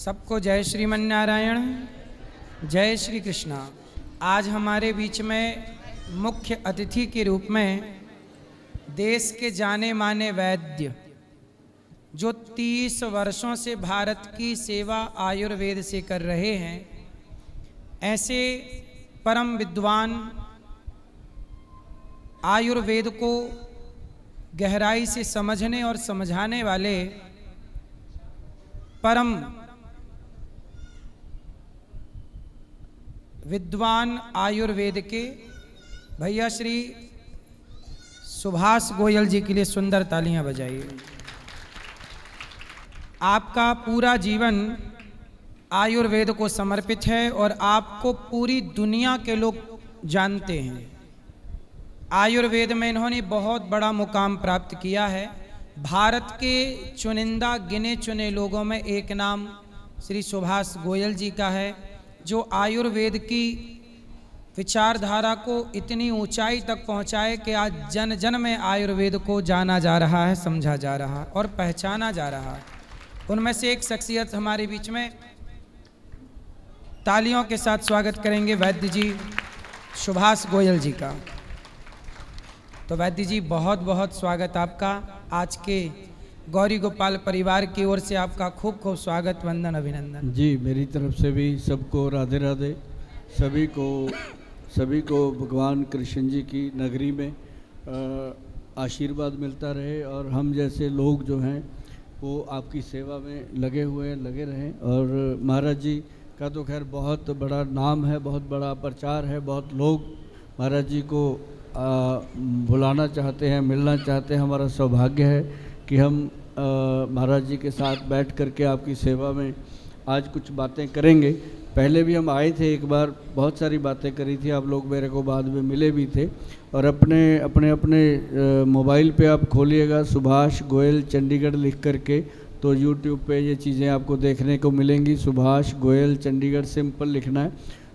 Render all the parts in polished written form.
सबको जय श्रीमन नारायण, जय श्री कृष्णा। आज हमारे बीच में मुख्य अतिथि के रूप में देश के जाने माने वैद्य, जो 30 वर्षों से भारत की सेवा आयुर्वेद से कर रहे हैं, ऐसे परम विद्वान, आयुर्वेद को गहराई से समझने और समझाने वाले परम विद्वान आयुर्वेद के भैया श्री सुभाष गोयल जी के लिए सुंदर तालियां बजाइए। आपका पूरा जीवन आयुर्वेद को समर्पित है और आपको पूरी दुनिया के लोग जानते हैं। आयुर्वेद में इन्होंने बहुत बड़ा मुकाम प्राप्त किया है। भारत के चुनिंदा गिने चुने लोगों में एक नाम श्री सुभाष गोयल जी का है, जो आयुर्वेद की विचारधारा को इतनी ऊंचाई तक पहुंचाए कि आज जन जन में आयुर्वेद को जाना जा रहा है, समझा जा रहा है और पहचाना जा रहा है। उनमें से एक शख्सियत हमारे बीच में, तालियों के साथ स्वागत करेंगे वैद्य जी सुभाष गोयल जी का। तो वैद्य जी, बहुत बहुत स्वागत आपका। आज के गौरी गोपाल परिवार की ओर से आपका खूब खूब स्वागत, वंदन, अभिनंदन। जी, मेरी तरफ से भी सबको राधे राधे। सभी को भगवान कृष्ण जी की नगरी में आशीर्वाद मिलता रहे और हम जैसे लोग जो हैं वो आपकी सेवा में लगे रहें। और महाराज जी का तो खैर बहुत बड़ा नाम है, बहुत बड़ा प्रचार है, बहुत लोग महाराज जी को बुलाना चाहते हैं, मिलना चाहते हैं। हमारा सौभाग्य है कि हम महाराज जी के साथ बैठ करके आपकी सेवा में आज कुछ बातें करेंगे। पहले भी हम आए थे एक बार, बहुत सारी बातें करी थी, आप लोग मेरे को बाद में मिले भी थे। और अपने मोबाइल पे आप खोलिएगा सुभाष गोयल चंडीगढ़ लिख करके, तो यूट्यूब पे ये चीज़ें आपको देखने को मिलेंगी। सुभाष गोयल चंडीगढ़ सिंपल लिखना है।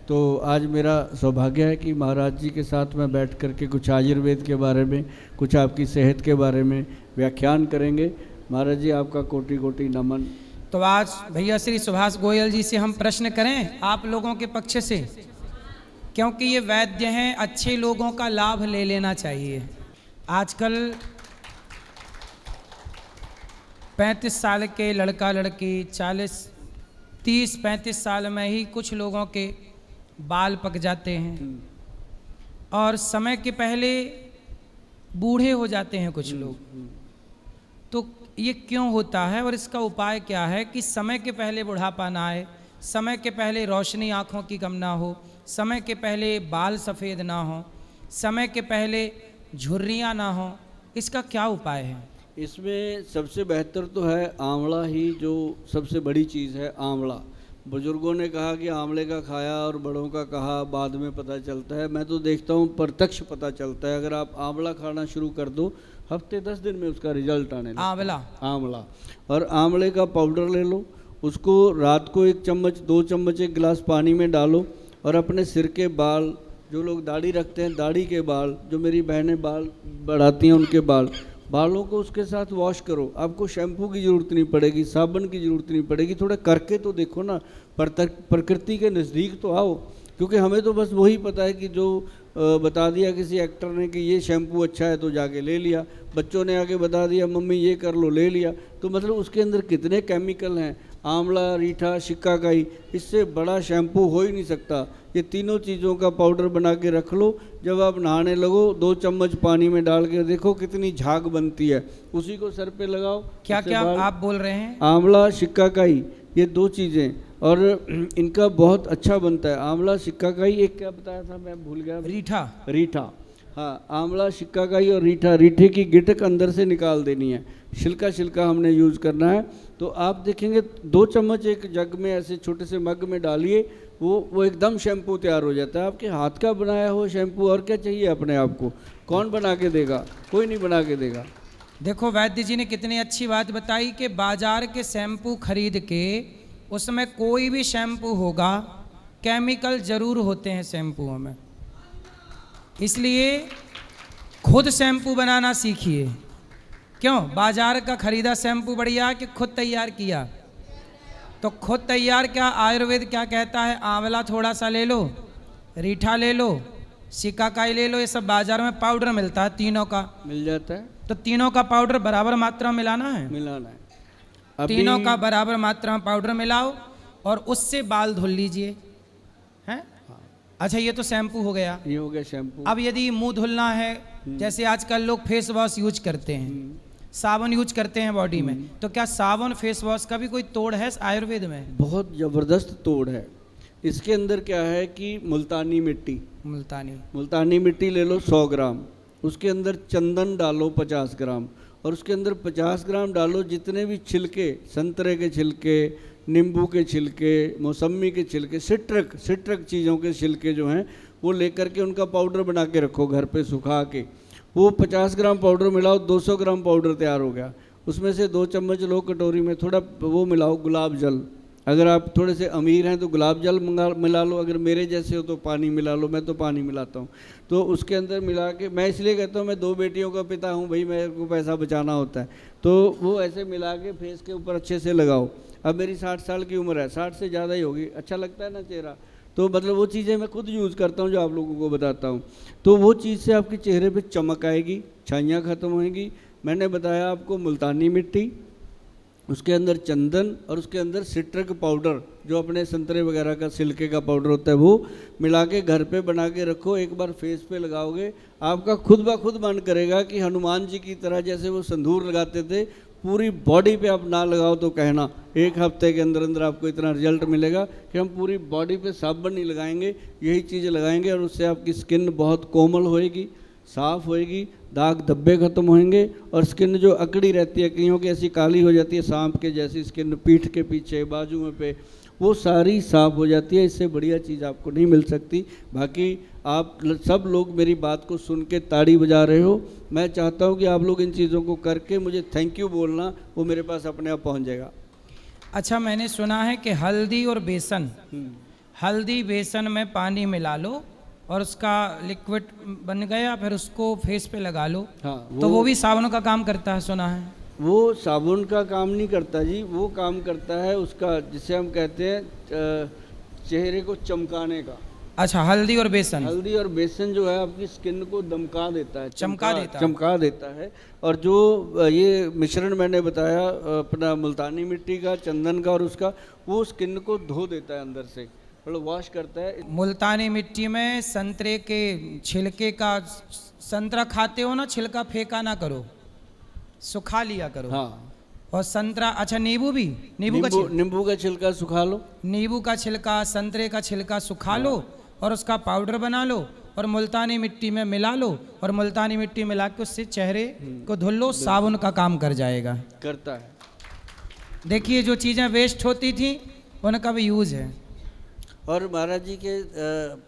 तो आज मेरा सौभाग्य है कि महाराज जी के साथ में बैठ करके कुछ आयुर्वेद के बारे में, कुछ आपकी सेहत के बारे में व्याख्यान करेंगे। महाराज जी, आपका कोटि कोटि नमन। तो आज भैया श्री सुभाष गोयल जी से हम प्रश्न करें आप लोगों के पक्ष से, क्योंकि ये वैद्य हैं, अच्छे लोगों का लाभ ले लेना चाहिए। आजकल 35 साल के लड़का लड़की 30-35 साल में ही कुछ लोगों के बाल पक जाते हैं और समय के पहले बूढ़े हो जाते हैं कुछ लोग। तो ये क्यों होता है और इसका उपाय क्या है कि समय के पहले बुढ़ापा ना आए, समय के पहले रोशनी आँखों की कम ना हो, समय के पहले बाल सफ़ेद ना हो, समय के पहले झुर्रियाँ ना हो? इसका क्या उपाय है? इसमें सबसे बेहतर तो है आंवला ही, जो सबसे बड़ी चीज़ है आंवला। बुजुर्गों ने कहा कि आंवले का खाया और बड़ों का कहा बाद में पता चलता है। मैं तो देखता हूँ प्रत्यक्ष पता चलता है। अगर आप आंवला खाना शुरू कर दो, हफ्ते 10 दिन में उसका रिजल्ट आने लगता है। आंवला और आंवले का पाउडर ले लो, उसको रात को 1 चम्मच 2 चम्मच 1 गिलास पानी में डालो और अपने सिर के बाल, जो लोग दाढ़ी रखते हैं दाढ़ी के बाल, जो मेरी बहनें बाल बढ़ाती हैं उनके बालों को उसके साथ वॉश करो। आपको शैम्पू की ज़रूरत नहीं पड़ेगी, साबुन की ज़रूरत नहीं पड़ेगी। थोड़ा करके तो देखो ना, प्रकृति के नज़दीक तो आओ। क्योंकि हमें तो बस वही पता है कि जो बता दिया किसी एक्टर ने कि ये शैम्पू अच्छा है तो जाके ले लिया, बच्चों ने आके बता दिया मम्मी ये कर लो, ले लिया। तो मतलब उसके अंदर कितने केमिकल हैं। आंवला, रीठा, शिकाकाई, इससे बड़ा शैम्पू हो ही नहीं सकता। ये तीनों चीज़ों का पाउडर बना के रख लो। जब आप नहाने लगो 2 चम्मच पानी में डाल के देखो कितनी झाग बनती है, उसी को सर पे लगाओ। क्या क्या आप बोल रहे हैं? आंवला, शिकाकाई, ये 2 चीज़ें, और इनका बहुत अच्छा बनता है। आंवला, शिकाकाई, एक क्या बताया था मैं भूल गया। रीठा। हाँ, आंवला, शिकाकाई और रीठे की गिटक अंदर से निकाल देनी है, छिलका हमने यूज़ करना है। तो आप देखेंगे 2 चम्मच एक जग में ऐसे छोटे से मग में डालिए, वो एकदम शैम्पू तैयार हो जाता है। आपके हाथ का बनाया हुआ शैम्पू, और क्या चाहिए अपने आप को? कौन बना के देगा? कोई नहीं बना के देगा। देखो वैद्य जी ने कितनी अच्छी बात बताई कि बाजार के शैम्पू खरीद के, उसमें कोई भी शैम्पू होगा केमिकल जरूर होते हैं शैम्पुओं में। इसलिए खुद शैम्पू बनाना सीखिए। क्यों? बाजार का खरीदा शैम्पू बढ़िया कि खुद तैयार किया? तो खुद तैयार क्या आयुर्वेद क्या कहता है, आंवला थोड़ा सा ले लो, रीठा ले लो, सिकाकाई ले लो, ये सब बाजार में पाउडर मिलता है तीनों का, मिल जाता है, तो तीनों का पाउडर बराबर मात्रा में मिलाना है, मिलाना है। तीनों का बराबर मात्रा में पाउडर मिलाओ और उससे बाल धुल लीजिए, हैं? अच्छा ये तो शैम्पू हो गया। ये हो गया शैम्पू। अब यदि मुंह धुलना है, जैसे आजकल लोग फेस वॉश यूज करते हैं, साबुन यूज करते हैं बॉडी में, तो क्या साबुन फेस वॉश का भी कोई तोड़ है आयुर्वेद में? बहुत ज़बरदस्त तोड़ है। इसके अंदर क्या है कि मुल्तानी मिट्टी, मुल्तानी मिट्टी ले लो 100 ग्राम, उसके अंदर चंदन डालो 50 ग्राम, और उसके अंदर 50 ग्राम डालो जितने भी छिलके, संतरे के छिलके, नींबू के छिलके, मौसमी के छिलके, सिट्रक चीज़ों के छिलके जो हैं वो लेकर के उनका पाउडर बना के रखो घर पे सुखा के। वो 50 ग्राम पाउडर मिलाओ, 200 ग्राम पाउडर तैयार हो गया। उसमें से 2 चम्मच लो कटोरी में, थोड़ा वो मिलाओ गुलाब जल। अगर आप थोड़े से अमीर हैं तो गुलाब जल मिला लो, अगर मेरे जैसे हो तो पानी मिला लो, मैं तो पानी मिलाता हूँ। तो उसके अंदर मिला के, मैं इसलिए कहता हूँ मैं 2 बेटियों का पिता हूँ भाई, मेरे को पैसा बचाना होता है, तो वो ऐसे मिला के फेस के ऊपर अच्छे से लगाओ। अब मेरी 60 साल की उम्र है, 60 से ज़्यादा ही होगी, अच्छा लगता है ना चेहरा, तो मतलब वो चीज़ें मैं खुद यूज़ करता हूँ जो आप लोगों को बताता हूँ। तो वो चीज़ से आपके चेहरे पे चमक आएगी, छाइयाँ ख़त्म होएंगी। मैंने बताया आपको मुल्तानी मिट्टी, उसके अंदर चंदन और उसके अंदर सिट्रक पाउडर, जो अपने संतरे वगैरह का छिलके का पाउडर होता है, वो मिला के घर पे बना के रखो। एक बार फेस पे लगाओगे, आपका खुद ब खुद मन करेगा कि हनुमान जी की तरह जैसे वो संदूर लगाते थे, पूरी बॉडी पे आप ना लगाओ तो कहना, 1 हफ्ते के अंदर अंदर आपको इतना रिजल्ट मिलेगा कि हम पूरी बॉडी पे साबुन नहीं लगाएंगे, यही चीज़ें लगाएंगे, और उससे आपकी स्किन बहुत कोमल होएगी, साफ़ होएगी, दाग धब्बे खत्म होंगे, और स्किन जो अकड़ी रहती है, कईयों की ऐसी काली हो जाती है सांप के जैसी स्किन, पीठ के पीछे बाजू में पे, वो सारी साफ़ हो जाती है। इससे बढ़िया चीज़ आपको नहीं मिल सकती। बाकी आप सब लोग मेरी बात को सुन के ताड़ी बजा रहे हो, मैं चाहता हूँ कि आप लोग इन चीज़ों को करके मुझे थैंक यू बोलना, वो मेरे पास अपने आप पहुँच जाएगा। अच्छा मैंने सुना है कि हल्दी और बेसन, हल्दी बेसन में पानी मिला लो और उसका लिक्विड बन गया, फिर उसको फेस पे लगा लो। हाँ, तो वो भी साबुन का काम करता है, सुना है। वो साबुन का काम नहीं करता जी, वो काम करता है उसका, जिसे हम कहते हैं चेहरे को चमकाने का। अच्छा, हल्दी और बेसन, हल्दी और बेसन जो है आपकी स्किन को दमका देता है, चमका देता है। और जो ये मिश्रण मैंने बताया अपना मुल्तानी मिट्टी का, चंदन का और उसका, वो स्किन को धो देता है अंदर से, मतलब वॉश करता है। मुल्तानी मिट्टी में संतरे के छिलके का, संतरा खाते हो ना, छिलका फेंका ना करो, सुखा लिया करो। हाँ, और संतरा, अच्छा नींबू भी, नींबू का छिलका सुखा लो, नींबू का छिलका, संतरे का छिलका सुखा लो और उसका पाउडर बना लो और मुल्तानी मिट्टी में मिला लो, और मुल्तानी मिट्टी मिला के उससे चेहरे को धुल लो, साबुन का काम कर जाएगा, करता है। देखिए जो चीज़ें वेस्ट होती थी उनका भी यूज़ है। और महाराज जी के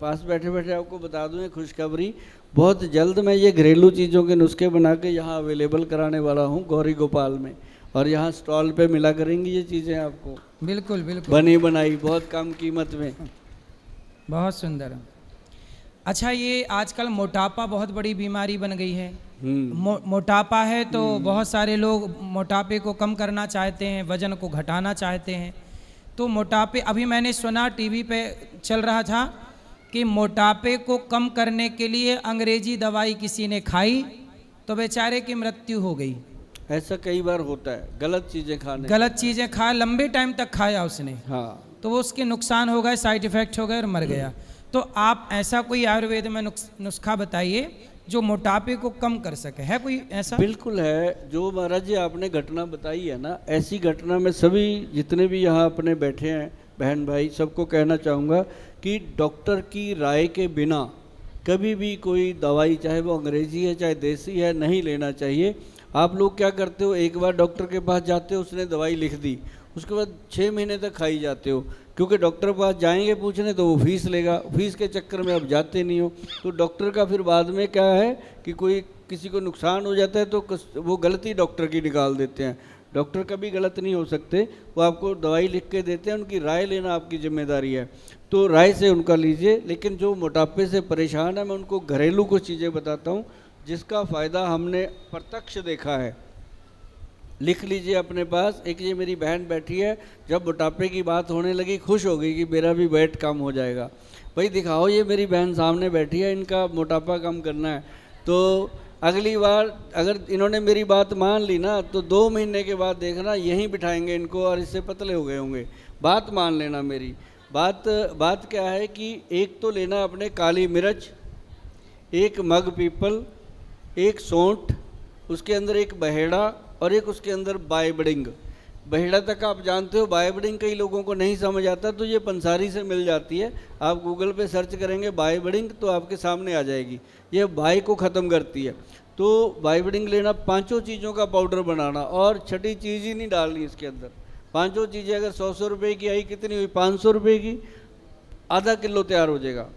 पास बैठे बैठे आपको बता दूं एक खुशखबरी, बहुत जल्द मैं ये घरेलू चीज़ों के नुस्खे बना के यहाँ अवेलेबल कराने वाला हूँ गौरी गोपाल में, और यहाँ स्टॉल पे मिला करेंगी ये चीज़ें आपको, बिल्कुल बिल्कुल, बनी बनाई, बहुत कम कीमत में। बहुत सुंदर। अच्छा, ये आजकल मोटापा बहुत बड़ी बीमारी बन गई है। मोटापा है तो बहुत सारे लोग मोटापे को कम करना चाहते हैं, वजन को घटाना चाहते हैं। तो मोटापे, अभी मैंने सुना टीवी पे चल रहा था कि मोटापे को कम करने के लिए अंग्रेजी दवाई किसी ने खाई तो बेचारे की मृत्यु हो गई। ऐसा कई बार होता है, गलत चीज़ें खा, लंबे टाइम तक खाया उसने, हाँ, तो वो उसके नुकसान हो गए, साइड इफ़ेक्ट हो गए और मर गया। तो आप ऐसा कोई आयुर्वेद में नुस्खा बताइए जो मोटापे को कम कर सके, है कोई ऐसा? बिल्कुल है। जो महाराज जी आपने घटना बताई है ना, ऐसी घटना में सभी जितने भी यहाँ अपने बैठे हैं बहन भाई, सबको कहना चाहूँगा कि डॉक्टर की राय के बिना कभी भी कोई दवाई, चाहे वो अंग्रेजी है चाहे देसी है, नहीं लेना चाहिए। आप लोग क्या करते हो, एक बार डॉक्टर के पास जाते हो, उसने दवाई लिख दी, उसके बाद 6 महीने तक खाई जाते हो, क्योंकि डॉक्टर के पास जाएंगे पूछने तो वो फीस लेगा, फीस के चक्कर में आप जाते नहीं हो। तो डॉक्टर का फिर बाद में क्या है कि कोई किसी को नुकसान हो जाता है तो वो गलती डॉक्टर की निकाल देते हैं। डॉक्टर कभी गलत नहीं हो सकते, वो आपको दवाई लिख के देते हैं, उनकी राय लेना आपकी जिम्मेदारी है, तो राय से उनका लीजिए। लेकिन जो मोटापे से परेशान है, मैं उनको घरेलू कुछ चीज़ें बताता हूँ जिसका फ़ायदा हमने प्रत्यक्ष देखा है। लिख लीजिए अपने पास। एक ये मेरी बहन बैठी है, जब मोटापे की बात होने लगी खुश हो गई कि मेरा भी वेट कम हो जाएगा। भाई दिखाओ, ये मेरी बहन सामने बैठी है, इनका मोटापा कम करना है। तो अगली बार अगर इन्होंने मेरी बात मान ली ना, तो 2 महीने के बाद देखना यहीं बिठाएंगे इनको और इससे पतले हो गए होंगे। बात मान लेना मेरी। बात क्या है कि एक तो लेना अपने काली मिर्च, एक मग पीपल, एक सौंठ, उसके अंदर एक बहेड़ा और एक उसके अंदर बायबडिंग। बहेड़ा तक आप जानते हो, बायबडिंग कई लोगों को नहीं समझ आता, तो ये पंसारी से मिल जाती है। आप गूगल पे सर्च करेंगे बायबडिंग तो आपके सामने आ जाएगी। ये बाई को ख़त्म करती है। तो बायबडिंग लेना, 5 चीज़ों का पाउडर बनाना और छठी चीज़ ही नहीं डालनी इसके अंदर। 5 चीज़ें अगर 100 रुपये की आई, कितनी हुई? 500 रुपये की। आधा किलो तैयार हो जाएगा।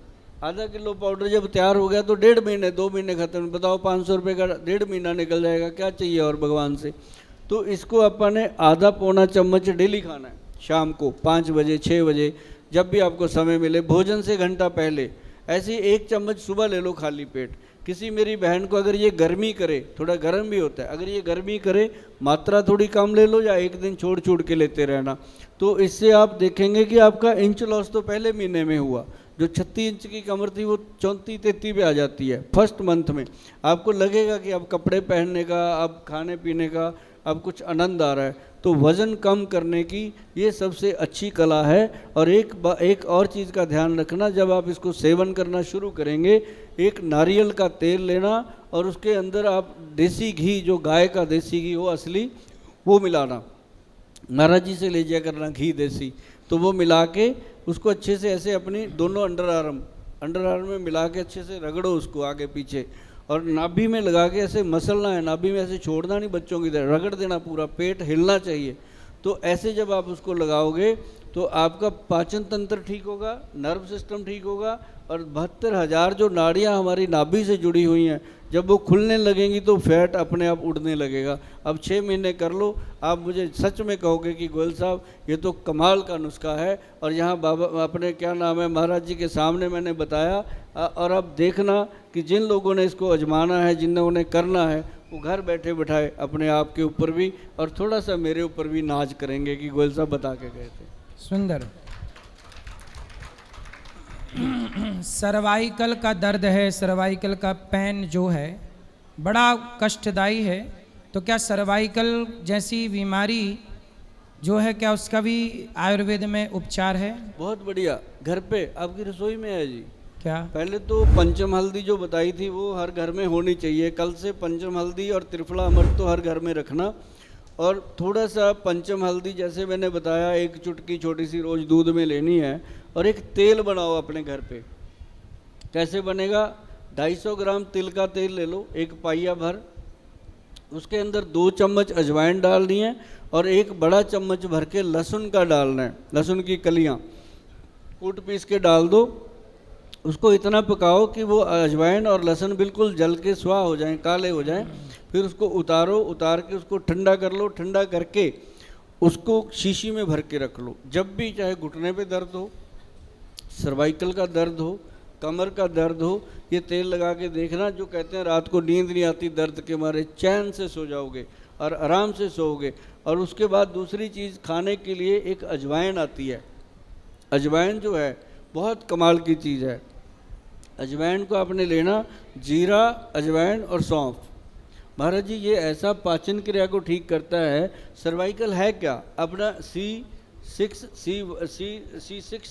आधा किलो पाउडर जब तैयार हो गया तो 1.5 महीने 2 महीने खत्म। बताओ 500 रुपये का 1.5 महीना निकल जाएगा, क्या चाहिए और भगवान से। तो इसको अपन ने आधा पौना चम्मच डेली खाना है, शाम को 5 बजे 6 बजे, जब भी आपको समय मिले, भोजन से घंटा पहले। ऐसे 1 चम्मच सुबह ले लो खाली पेट। किसी मेरी बहन को अगर ये गर्मी करे, थोड़ा गर्म भी होता है, अगर ये गर्मी करे, मात्रा थोड़ी कम ले लो या एक दिन छोड़ छोड़ के लेते रहना। तो इससे आप देखेंगे कि आपका इंच लॉस तो पहले महीने में हुआ। जो 36 इंच की कमर थी वो 34-33 पे आ जाती है फर्स्ट मंथ में। आपको लगेगा कि अब कपड़े पहनने का, अब खाने पीने का, अब कुछ आनंद आ रहा है। तो वज़न कम करने की ये सबसे अच्छी कला है। और एक और चीज़ का ध्यान रखना, जब आप इसको सेवन करना शुरू करेंगे, एक नारियल का तेल लेना और उसके अंदर आप देसी घी, जो गाय का देसी घी हो असली, वो मिलाना। महाराज जी से ले जाया करना घी देसी। तो वो मिला के उसको अच्छे से ऐसे अपनी दोनों अंडर आर्म में मिला के अच्छे से रगड़ो उसको आगे पीछे, और नाभि में लगा के ऐसे मसलना है। नाभि में ऐसे छोड़ना नहीं, बच्चों की तरह रगड़ देना, पूरा पेट हिलना चाहिए। तो ऐसे जब आप उसको लगाओगे तो आपका पाचन तंत्र ठीक होगा, नर्व सिस्टम ठीक होगा, और 72,000 जो नाड़ियाँ हमारी नाभि से जुड़ी हुई हैं, जब वो खुलने लगेंगी तो फैट अपने आप उड़ने लगेगा। अब 6 महीने कर लो, आप मुझे सच में कहोगे कि गोयल साहब ये तो कमाल का नुस्खा है। और यहाँ बाबा अपने क्या नाम है, महाराज जी के सामने मैंने बताया। और अब देखना कि जिन लोगों ने इसको आजमाना है, जिन लोगों ने करना है, वो घर बैठे बिठाए अपने आप के ऊपर भी और थोड़ा सा मेरे ऊपर भी नाज करेंगे कि गोयल साहब बता के गए थे। सुंदर। सर्वाइकल का दर्द है, सर्वाइकल का पेन जो है बड़ा कष्टदायी है। तो क्या सर्वाइकल जैसी बीमारी जो है, क्या उसका भी आयुर्वेद में उपचार है? बहुत बढ़िया। घर पे आपकी रसोई में है जी। क्या? पहले तो पंचम हल्दी जो बताई थी वो हर घर में होनी चाहिए। कल से पंचम हल्दी और त्रिफला अमृत तो हर घर में रखना। और थोड़ा सा पंचम हल्दी जैसे मैंने बताया, 1 चुटकी छोटी सी रोज़ दूध में लेनी है। और एक तेल बनाओ अपने घर पे। कैसे बनेगा? 250 ग्राम तिल का तेल ले लो, 1 पाइया भर। उसके अंदर 2 चम्मच अजवाइन डालनी है और 1 बड़ा चम्मच भर के लहसुन का डालना है। लहसुन की कलियाँ कूट पीस के डाल दो। उसको इतना पकाओ कि वो अजवाइन और लहसुन बिल्कुल जल के स्वाह हो जाएं, काले हो जाएं। फिर उसको उतारो, उतार के उसको ठंडा कर लो। ठंडा करके उसको शीशी में भर के रख लो। जब भी चाहे घुटने पे दर्द हो, सर्वाइकल का दर्द हो, कमर का दर्द हो, ये तेल लगा के देखना। जो कहते हैं रात को नींद नहीं आती दर्द के मारे, चैन से सो जाओगे और आराम से सोओगे। और उसके बाद दूसरी चीज़ खाने के लिए एक अजवाइन आती है। अजवाइन जो है बहुत कमाल की चीज़ है। अजवाइन को आपने लेना, जीरा, अजवाइन और सौंफ। महाराज जी ये ऐसा पाचन क्रिया को ठीक करता है। सर्वाइकल है क्या? अपना C6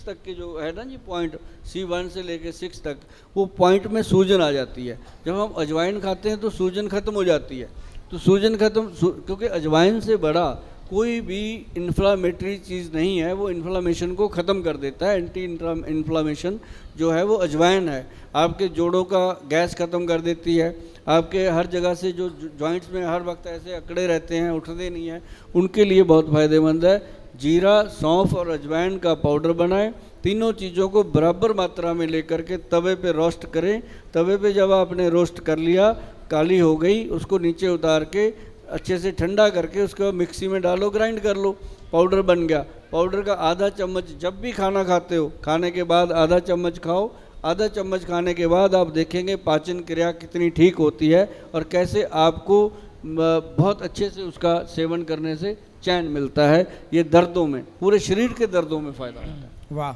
तक के जो है ना जी पॉइंट, C1 से लेके 6 तक, वो पॉइंट में सूजन आ जाती है। जब हम अजवाइन खाते हैं तो सूजन खत्म हो जाती है। तो सूजन खत्म, क्योंकि अजवाइन से बड़ा कोई भी इन्फ्लामेटरी चीज़ नहीं है। वो इन्फ्लामेशन को ख़त्म कर देता है। एंटी इन्फ्लामेशन जो है वो अजवाइन है। आपके जोड़ों का गैस ख़त्म कर देती है। आपके हर जगह से जो जॉइंट्स में हर वक्त ऐसे अकड़े रहते हैं, उठते नहीं हैं, उनके लिए बहुत फ़ायदेमंद है। जीरा, सौंफ और अजवाइन का पाउडर बनाएं। तीनों चीज़ों को बराबर मात्रा में लेकर के तवे पे रोस्ट करें। तवे पे जब आपने रोस्ट कर लिया, काली हो गई, उसको नीचे उतार के अच्छे से ठंडा करके उसको मिक्सी में डालो, ग्राइंड कर लो, पाउडर बन गया। पाउडर का आधा चम्मच जब भी खाना खाते हो, खाने के बाद आधा चम्मच खाओ। आधा चम्मच खाने के बाद आप देखेंगे पाचन क्रिया कितनी ठीक होती है और कैसे आपको बहुत अच्छे से उसका सेवन करने से चैन मिलता है। ये दर्दों में, पूरे शरीर के दर्दों में फ़ायदा होता है। वाह।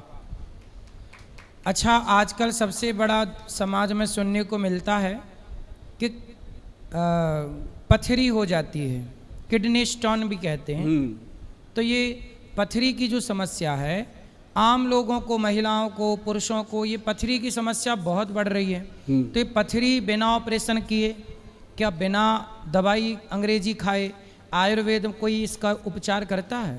अच्छा, आजकल सबसे बड़ा समाज में सुनने को मिलता है कि पथरी हो जाती है, किडनी स्टोन भी कहते हैं। तो ये पथरी की जो समस्या है, आम लोगों को, महिलाओं को, पुरुषों को ये पथरी की समस्या बहुत बढ़ रही है। तो ये पथरी बिना ऑपरेशन किए, क्या बिना दवाई अंग्रेजी खाए, आयुर्वेद कोई इसका उपचार करता है?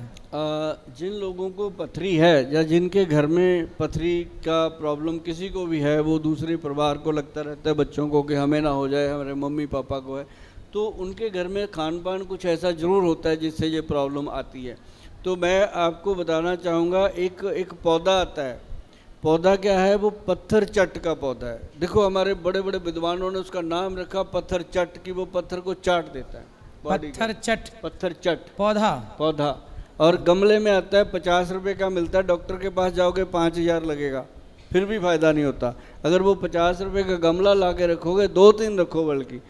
जिन लोगों को पथरी है या जिनके घर में पथरी का प्रॉब्लम किसी को भी है, वो दूसरे परिवार को लगता रहता है, बच्चों को, कि हमें ना हो जाए, हमारे मम्मी पापा को है, तो उनके घर में खान पान कुछ ऐसा ज़रूर होता है जिससे ये प्रॉब्लम आती है। तो मैं आपको बताना चाहूँगा, एक पौधा आता है। पौधा क्या है? वो पत्थर चट का पौधा है। देखो, हमारे बड़े बड़े विद्वानों ने उसका नाम रखा पत्थर चट, कि वो पत्थर को चाट देता है। पत्थर चट, पत्थर चट पौधा। और गमले में आता है, 50 रुपये का मिलता है। डॉक्टर के पास जाओगे 5000 लगेगा, फिर भी फ़ायदा नहीं होता। अगर वो 50 रुपये का गमला ला के रखोगे, 2-3 रखो, बल्कि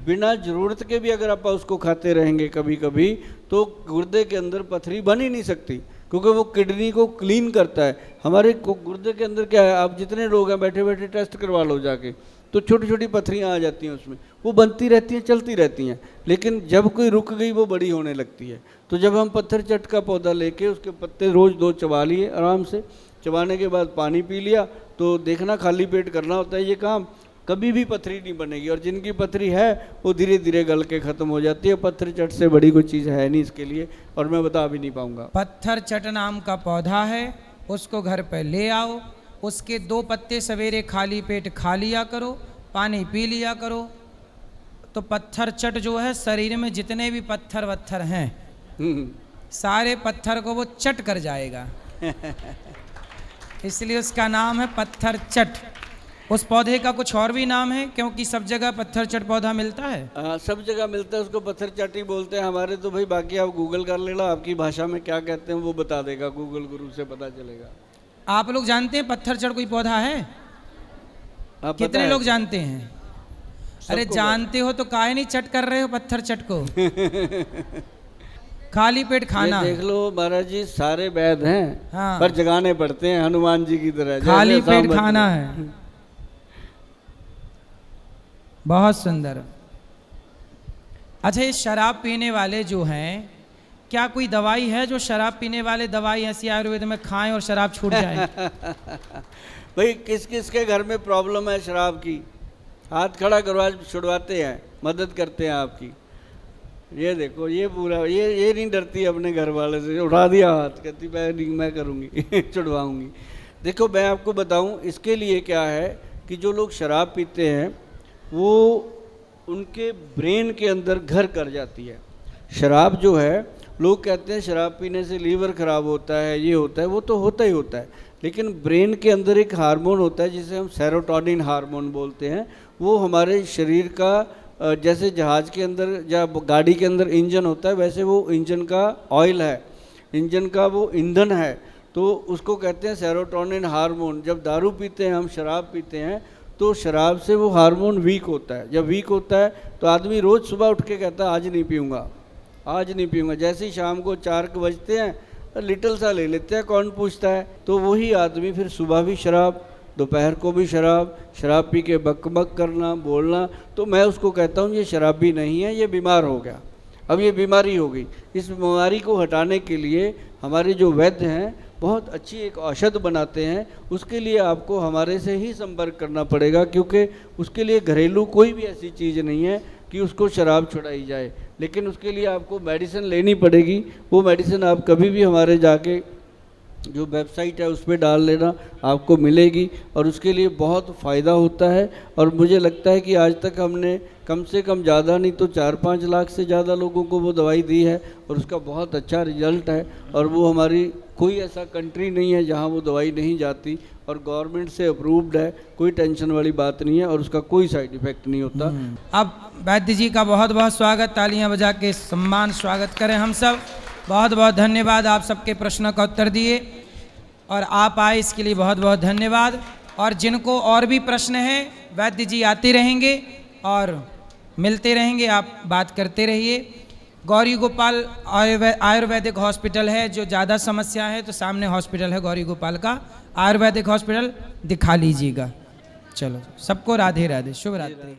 बिना ज़रूरत के भी अगर आप उसको खाते रहेंगे कभी कभी, तो गुर्दे के अंदर पथरी बन ही नहीं सकती, क्योंकि वो किडनी को क्लीन करता है। हमारे गुर्दे के अंदर क्या है, आप जितने लोग हैं बैठे बैठे टेस्ट करवा लो जाके, तो छोटी छोटी पथरियाँ आ जाती हैं उसमें, वो बनती रहती हैं, चलती रहती हैं, लेकिन जब कोई रुक गई वो बड़ी होने लगती है। तो जब हम पत्थर चट का पौधा लेके उसके पत्ते रोज़ 2 चबा लिए, आराम से चबाने के बाद पानी पी लिया, तो देखना खाली पेट करना होता है ये काम, कभी भी पथरी नहीं बनेगी। और जिनकी पथरी है वो धीरे धीरे गल के ख़त्म हो जाती है। पत्थर चट से बड़ी कोई चीज़ है नहीं इसके लिए, और मैं बता भी नहीं पाऊँगा। पत्थर चट नाम का पौधा है, उसको घर पर ले आओ, उसके 2 पत्ते सवेरे खाली पेट खा लिया करो, पानी पी लिया करो, तो पत्थर चट जो है, शरीर में जितने भी पत्थर वत्थर हैं सारे पत्थर को वो चट कर जाएगा। इसलिए उसका नाम है पत्थर चट। उस पौधे का कुछ और भी नाम है, क्योंकि सब जगह पत्थर चट पौधा मिलता है? सब जगह मिलता है, उसको पत्थर चट ही बोलते हैं हमारे तो भाई। बाकी आप गूगल कर लेना, आपकी भाषा में क्या कहते हैं वो बता देगा, गूगल गुरु से पता चलेगा। आप लोग जानते हैं पत्थर चट कोई पौधा है? कितने लोग जानते हैं? अरे जानते हो तो काहे नहीं चट कर रहे हो पत्थर चट को? खाली पेट खाना। देख लो महाराज जी, सारे वैद हैं, हाँ, पर जगाने पड़ते हैं हनुमान जी की तरह। खाली पेट खाना है। बहुत सुंदर। अच्छा, ये शराब पीने वाले जो हैं, क्या कोई दवाई है जो शराब पीने वाले दवाई ऐसी आयुर्वेद में खाएं और शराब छूट जाए? भाई, किस किस के घर में प्रॉब्लम है शराब की? हाथ खड़ा करो, आज छुड़वाते हैं, मदद करते हैं आपकी। ये देखो, ये पूरा ये नहीं डरती अपने घर वाले से, उठा दिया हाथ, कहती मैं करूँगी छुड़वाऊँगी। देखो, मैं आपको बताऊँ इसके लिए क्या है कि जो लोग शराब पीते हैं वो उनके ब्रेन के अंदर घर कर जाती है। शराब जो है, लोग कहते हैं शराब पीने से लीवर ख़राब होता है, ये होता है, वो तो होता ही होता है, लेकिन ब्रेन के अंदर एक हार्मोन होता है जिसे हम सेरोटोनिन हार्मोन बोलते हैं। वो हमारे शरीर का, जैसे जहाज़ के अंदर या गाड़ी के अंदर इंजन होता है, वैसे वो इंजन का ऑयल है, इंजन का वो ईंधन है, तो उसको कहते हैं सेरोटोनिन हार्मोन। जब दारू पीते हैं हम, शराब पीते हैं, तो शराब से वो हार्मोन वीक होता है। जब वीक होता है तो आदमी रोज़ सुबह उठ के कहता है आज नहीं पीऊँगा, आज नहीं पीऊँगा। जैसे ही शाम को 4 बजते हैं, लिटल सा ले लेते हैं, कौन पूछता है, तो वही आदमी फिर सुबह भी शराब, दोपहर को भी शराब, शराब पी के बकबक करना, बोलना। तो मैं उसको कहता हूँ ये शराबी नहीं है, ये बीमार हो गया, अब ये बीमारी हो गई। इस बीमारी को हटाने के लिए हमारे जो वैद्य हैं बहुत अच्छी एक औषध बनाते हैं। उसके लिए आपको हमारे से ही संपर्क करना पड़ेगा, क्योंकि उसके लिए घरेलू कोई भी ऐसी चीज़ नहीं है कि उसको शराब छुड़ाई जाए, लेकिन उसके लिए आपको मेडिसिन लेनी पड़ेगी। वो मेडिसिन आप कभी भी हमारे जाके जो वेबसाइट है उस पर डाल लेना, आपको मिलेगी, और उसके लिए बहुत फ़ायदा होता है। और मुझे लगता है कि आज तक हमने कम से कम ज़्यादा नहीं तो 4-5 लाख से ज़्यादा लोगों को वो दवाई दी है, और उसका बहुत अच्छा रिजल्ट है। और वो हमारी कोई ऐसा कंट्री नहीं है जहाँ वो दवाई नहीं जाती, और गवर्नमेंट से अप्रूव्ड है, कोई टेंशन वाली बात नहीं है, और उसका कोई साइड इफ़ेक्ट नहीं होता। अब वैद्य जी का बहुत बहुत स्वागत, तालियां बजा के सम्मान स्वागत करें हम सब। बहुत बहुत धन्यवाद, आप सबके प्रश्नों का उत्तर दिए और आप आए, इसके लिए बहुत बहुत धन्यवाद। और जिनको और भी प्रश्न हैं, वैद्य जी आते रहेंगे और मिलते रहेंगे, आप बात करते रहिए। गौरी गोपाल आयुर्वेदिक हॉस्पिटल है, जो ज़्यादा समस्या है तो सामने हॉस्पिटल है गौरी गोपाल का आयुर्वेदिक हॉस्पिटल, दिखा लीजिएगा। चलो सबको राधे राधे, शुभ रात्रि।